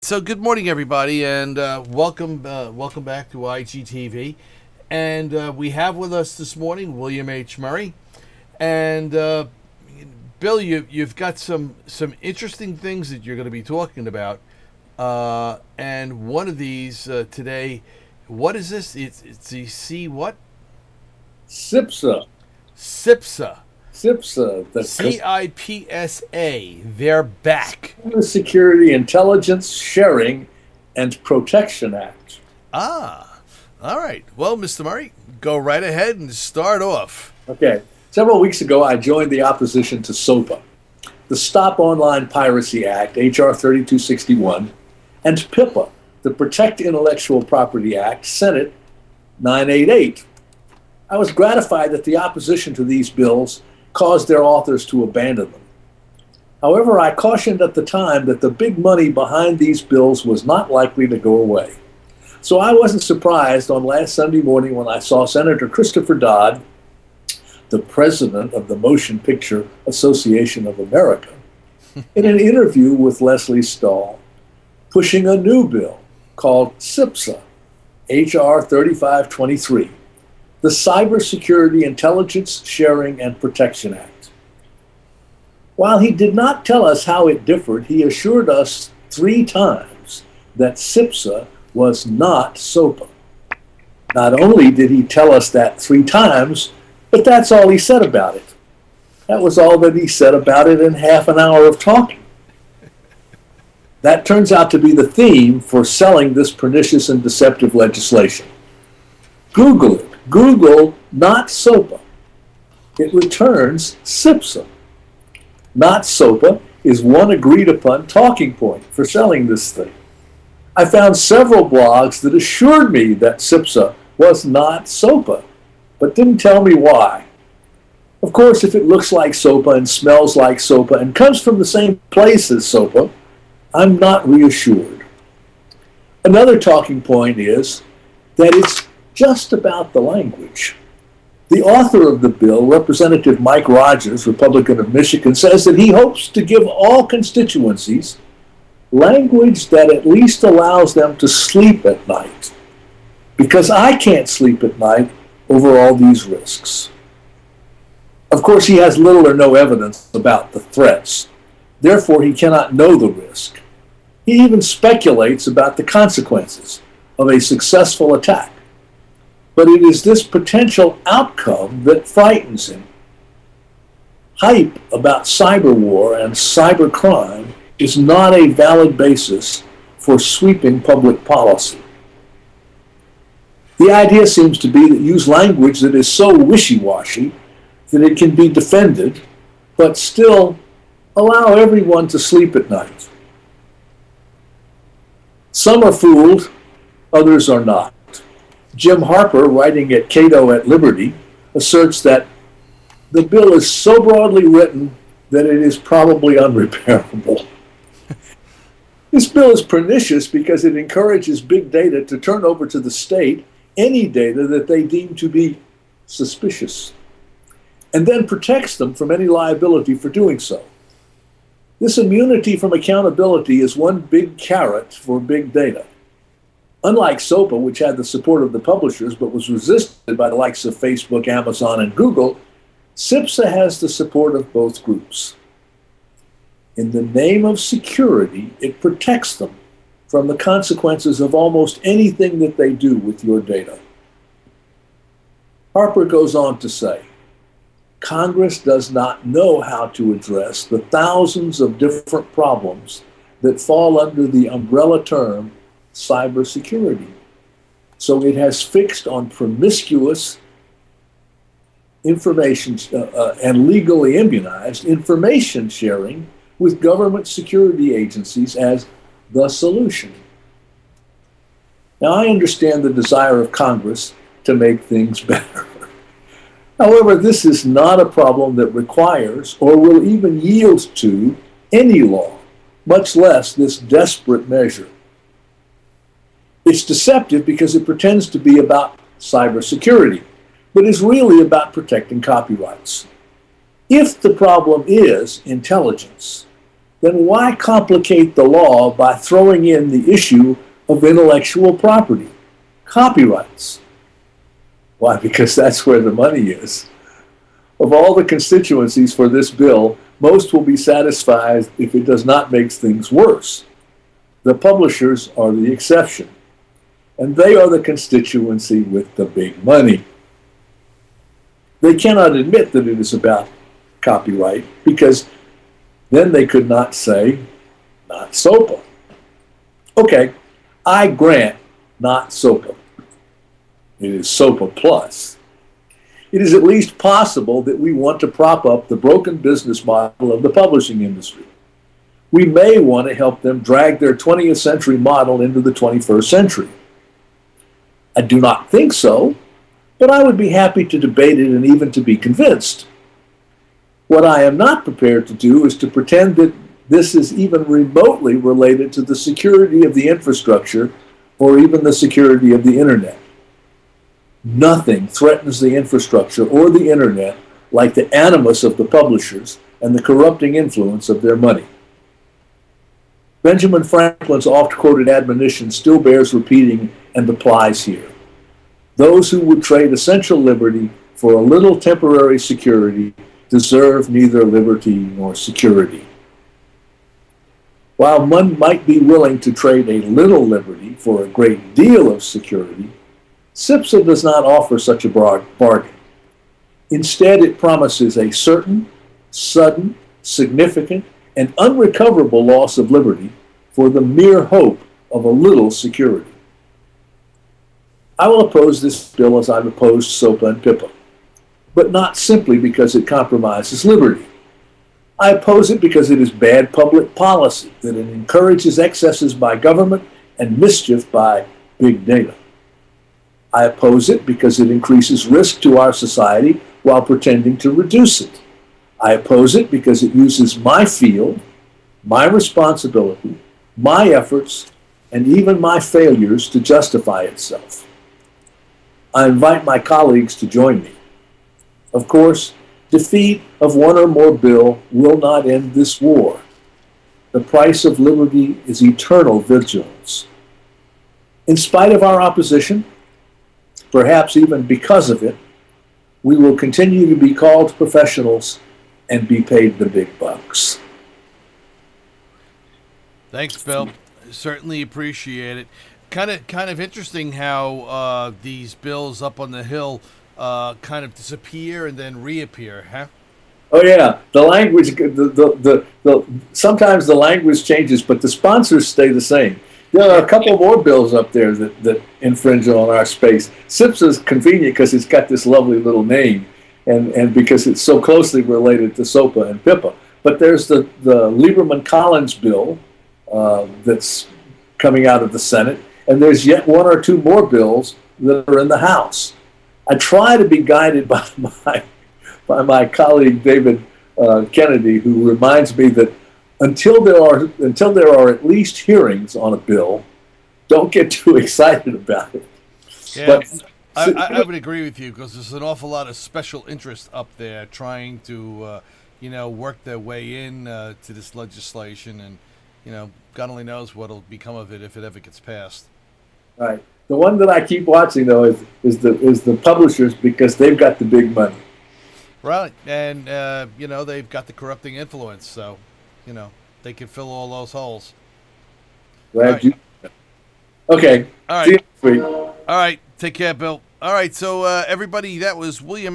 So good morning, everybody, and welcome back to IGTV. And we have with us this morning William H. Murray. And Bill, you've got some interesting things that you're going to be talking about. And one of these today, what is this? It's the C what? CIpsa. CIpsa. CIpsa. The CIpsa. They're back. Security Intelligence Sharing and Protection Act. Ah, all right. Well, Mr. Murray, go right ahead and start off. Okay. Several weeks ago, I joined the opposition to SOPA, the Stop Online Piracy Act, H.R. 3261, and PIPA, the Protect Intellectual Property Act, Senate 988. I was gratified that the opposition to these bills caused their authors to abandon them. However, I cautioned at the time that the big money behind these bills was not likely to go away. So I wasn't surprised on last Sunday morning when I saw Senator Christopher Dodd, the president of the Motion Picture Association of America, in an interview with Leslie Stahl, pushing a new bill called CIpsa, H.R. 3523, the Cybersecurity Intelligence Sharing and Protection Act. While he did not tell us how it differed, he assured us 3 times that CIpsa was not SOPA. Not only did he tell us that 3 times, but that's all he said about it. That was all that he said about it in half an hour of talking. That turns out to be the theme for selling this pernicious and deceptive legislation. Google it. Google not SOPA. It returns CIpsa. Not SOPA is one agreed upon talking point for selling this thing. I found several blogs that assured me that CIpsa was not SOPA, but didn't tell me why. Of course, if it looks like SOPA and smells like SOPA and comes from the same place as SOPA, I'm not reassured. Another talking point is that it's just about the language. The author of the bill, Representative Mike Rogers, Republican of Michigan, says that he hopes to give all constituencies language that at least allows them to sleep at night. Because I can't sleep at night over all these risks. Of course, he has little or no evidence about the threats. Therefore, he cannot know the risk. He even speculates about the consequences of a successful attack. But it is this potential outcome that frightens him. Hype about cyber war and cyber crime is not a valid basis for sweeping public policy. The idea seems to be that use language that is so wishy-washy that it can be defended, but still allow everyone to sleep at night. Some are fooled, others are not. Jim Harper, writing at Cato at Liberty, asserts that the bill is so broadly written that it is probably unrepairable. This bill is pernicious because it encourages big data to turn over to the state any data that they deem to be suspicious, and then protects them from any liability for doing so. This immunity from accountability is one big carrot for big data. Unlike SOPA, which had the support of the publishers but was resisted by the likes of Facebook, Amazon, and Google, CIpsa has the support of both groups. In the name of security, it protects them from the consequences of almost anything that they do with your data. Harper goes on to say, Congress does not know how to address the thousands of different problems that fall under the umbrella term cybersecurity. So it has fixed on promiscuous information and legally immunized information sharing with government security agencies as the solution. Now, I understand the desire of Congress to make things better. However, this is not a problem that requires or will even yield to any law, much less this desperate measure. It's deceptive because it pretends to be about cybersecurity, but is really about protecting copyrights. If the problem is intelligence, then why complicate the law by throwing in the issue of intellectual property, copyrights? Why? Because that's where the money is. Of all the constituencies for this bill, most will be satisfied if it does not make things worse. The publishers are the exception, and they are the constituency with the big money. They cannot admit that it is about copyright because then they could not say, not SOPA. Okay, I grant not SOPA. It is SOPA plus. It is at least possible that we want to prop up the broken business model of the publishing industry. We may want to help them drag their 20th century model into the 21st century. I do not think so, but I would be happy to debate it and even to be convinced. What I am not prepared to do is to pretend that this is even remotely related to the security of the infrastructure or even the security of the internet. Nothing threatens the infrastructure or the internet like the animus of the publishers and the corrupting influence of their money. Benjamin Franklin's oft-quoted admonition still bears repeating and applies here. Those who would trade essential liberty for a little temporary security deserve neither liberty nor security. While one might be willing to trade a little liberty for a great deal of security, CIpsa does not offer such a bargain. Instead, it promises a certain, sudden, significant, and unrecoverable loss of liberty for the mere hope of a little security. I will oppose this bill as I've opposed SOPA and PIPA, but not simply because it compromises liberty. I oppose it because it is bad public policy, that it encourages excesses by government and mischief by big data. I oppose it because it increases risk to our society while pretending to reduce it. I oppose it because it uses my field, my responsibility, my efforts, and even my failures to justify itself. I invite my colleagues to join me. Of course, defeat of one or more bill will not end this war. The price of liberty is eternal vigilance. In spite of our opposition, perhaps even because of it, we will continue to be called professionals and be paid the big bucks. Thanks, Bill. Certainly appreciate it. Kind of interesting how these bills up on the Hill kind of disappear and then reappear, huh? Oh yeah, the language. Sometimes the language changes, but the sponsors stay the same. There are a couple more bills up there that infringe on our space. CIpsa is convenient because it's got this lovely little name, and because it's so closely related to SOPA and PIPA. But there's the Lieberman-Collins bill that's coming out of the Senate, and there's yet one or two more bills that are in the House. I try to be guided by my colleague David Kennedy, who reminds me that until there are at least hearings on a bill, don't get too excited about it. Yeah, but, I would agree with you because there's an awful lot of special interest up there trying to work their way in to this legislation, and God only knows what'll become of it if it ever gets passed. Right. The one that I keep watching though is the publishers, because they've got the big money. Right, and they've got the corrupting influence, so they can fill all those holes. Glad you. Okay. All right. See you next week. All right. Take care, Bill. All right. So everybody, that was William